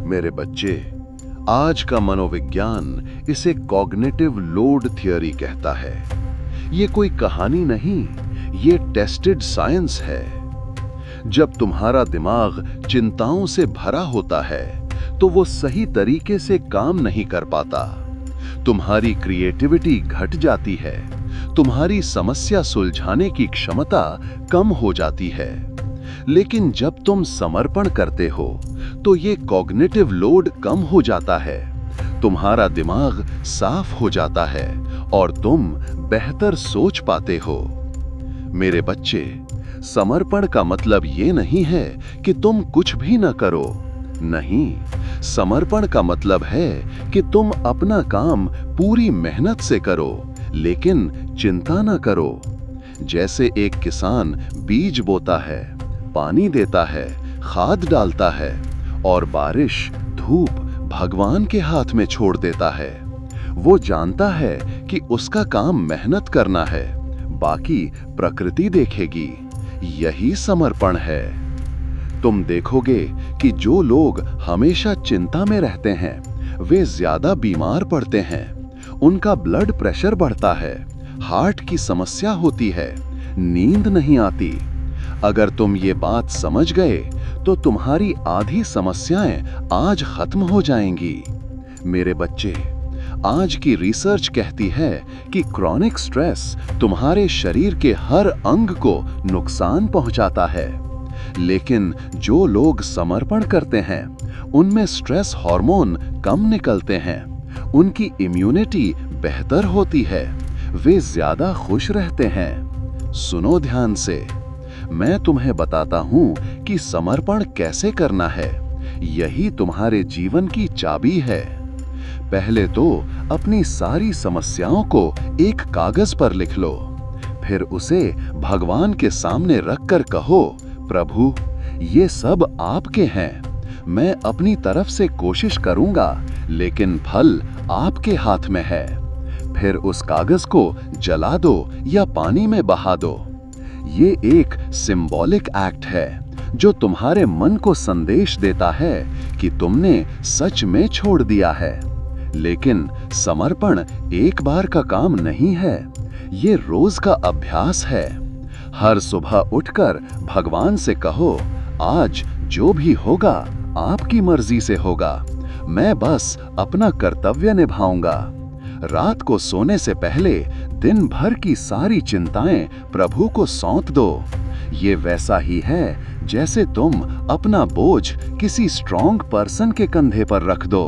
मेरे बच्चे, आज का मनोविज्ञान इसे कॉग्निटिव लोड थ्योरी कहता है। ये कोई कहानी नहीं, ये टेस्टेड साइंस है। जब तुम्हारा दिमाग चिंताओं से भरा होता है तो वो सही तरीके से काम नहीं कर पाता। तुम्हारी क्रिएटिविटी घट जाती है, तुम्हारी समस्या सुलझाने की क्षमता कम हो जाती है। लेकिन जब तुम समर्पण करते हो तो ये कॉग्निटिव लोड कम हो जाता है, तुम्हारा दिमाग साफ हो जाता है और तुम बेहतर सोच पाते हो। मेरे बच्चे, समर्पण का मतलब ये नहीं है कि तुम कुछ भी न करो। नहीं, समर्पण का मतलब है कि तुम अपना काम पूरी मेहनत से करो, लेकिन चिंता न करो। जैसे एक किसान बीज बोता है, पानी देता है, खाद डालता है और बारिश, धूप भगवान के हाथ में छोड़ देता है। वो जानता है कि उसका काम मेहनत करना है, बाकी प्रकृति देखेगी। यही समर्पण है। तुम देखोगे कि जो लोग हमेशा चिंता में रहते हैं वे ज्यादा बीमार पड़ते हैं, उनका ब्लड प्रेशर बढ़ता है, हार्ट की समस्या होती है, नींद नहीं आती। अगर तुम ये बात समझ गए तो तुम्हारी आधी समस्याएं आज खत्म हो जाएंगी। मेरे बच्चे, आज की रिसर्च कहती है कि क्रॉनिक स्ट्रेस तुम्हारे शरीर के हर अंग को नुकसान पहुंचाता है। लेकिन जो लोग समर्पण करते हैं उनमें स्ट्रेस हार्मोन कम निकलते हैं, उनकी इम्यूनिटी बेहतर होती है, वे ज्यादा खुश रहते हैं। सुनो ध्यान से, मैं तुम्हें बताता हूं कि समर्पण कैसे करना है। यही तुम्हारे जीवन की चाबी है। पहले तो अपनी सारी समस्याओं को एक कागज पर लिख लो, फिर उसे भगवान के सामने रखकर कहो, प्रभु, ये सब आपके हैं। मैं अपनी तरफ से कोशिश करूंगा, लेकिन फल आपके हाथ में है। फिर उस कागज को जला दो या पानी में बहा दो। ये एक सिंबॉलिक एक्ट है जो तुम्हारे मन को संदेश देता है कि तुमने सच में छोड़ दिया है। लेकिन समर्पण एक बार का काम नहीं है, ये रोज का अभ्यास है। हर सुबह उठकर भगवान से कहो, आज जो भी होगा आपकी मर्जी से होगा, मैं बस अपना कर्तव्य निभाऊंगा। रात को सोने से पहले दिन भर की सारी चिंताएं प्रभु को सौंप दो। ये वैसा ही है जैसे तुम अपना बोझ किसी स्ट्रॉन्ग पर्सन के कंधे पर रख दो।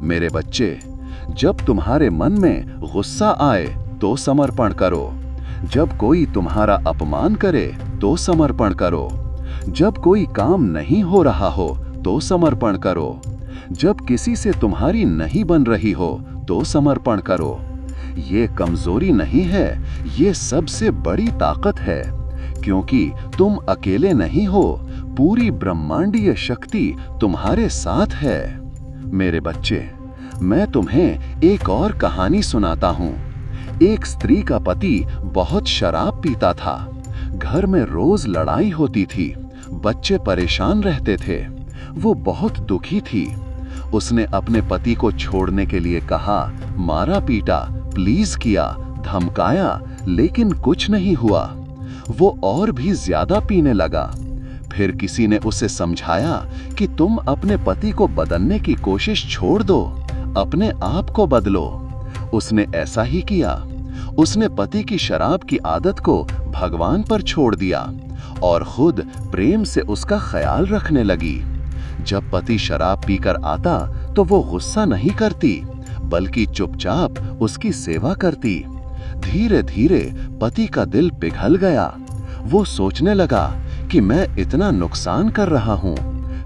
मेरे बच्चे, जब तुम्हारे मन में गुस्सा आए तो समर्पण करो। जब कोई तुम्हारा अपमान करे तो समर्पण करो। जब कोई काम नहीं हो रहा हो तो समर्पण करो। जब किसी से तुम्हारी नहीं बन रही हो तो समर्पण करो। ये कमजोरी नहीं है, ये सबसे बड़ी ताकत है, क्योंकि तुम अकेले नहीं हो, पूरी ब्रह्मांडीय शक्ति तुम्हारे साथ है। मेरे बच्चे, मैं तुम्हें एक और कहानी सुनाता हूँ। एक स्त्री का पति बहुत शराब पीता था। घर में रोज लड़ाई होती थी, बच्चे परेशान रहते थे। वो बहुत दुखी थी। उसने अपने पति को छोड़ने के लिए कहा, मारा पीटा, प्लीज किया, धमकाया, लेकिन कुछ नहीं हुआ। वो और भी ज्यादा पीने लगा। फिर किसी ने उसे समझाया कि तुम अपने पति को बदलने की कोशिश छोड़ दो, अपने आप को बदलो। उसने ऐसा ही किया। उसने पति की शराब की आदत को भगवान पर छोड़ दिया और खुद प्रेम से उसका ख्याल रखने लगी। जब पति शराब पीकर आता तो वो गुस्सा नहीं करती, बल्कि चुपचाप उसकी सेवा करती। धीरे धीरे पति का दिल पिघल गया। वो सोचने लगा कि मैं इतना नुकसान कर रहा हूँ,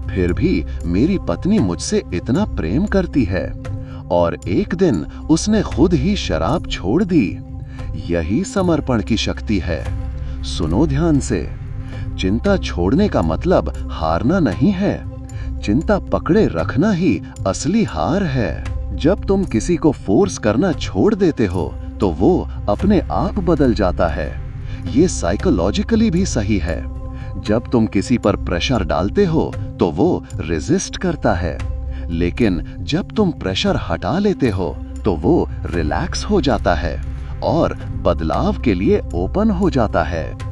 फिर भी मेरी पत्नी मुझसे इतना प्रेम करती है। और एक दिन उसने खुद ही शराब छोड़ दी। यही समर्पण की शक्ति है। सुनो ध्यान से, चिंता छोड़ने का मतलब हारना नहीं है, चिंता पकड़े रखना ही असली हार है। जब तुम किसी को फोर्स करना छोड़ देते हो तो वो अपने आप बदल जाता है। ये साइकोलॉजिकली भी सही है। जब तुम किसी पर प्रेशर डालते हो तो वो रेजिस्ट करता है, लेकिन जब तुम प्रेशर हटा लेते हो तो वो रिलैक्स हो जाता है और बदलाव के लिए ओपन हो जाता है।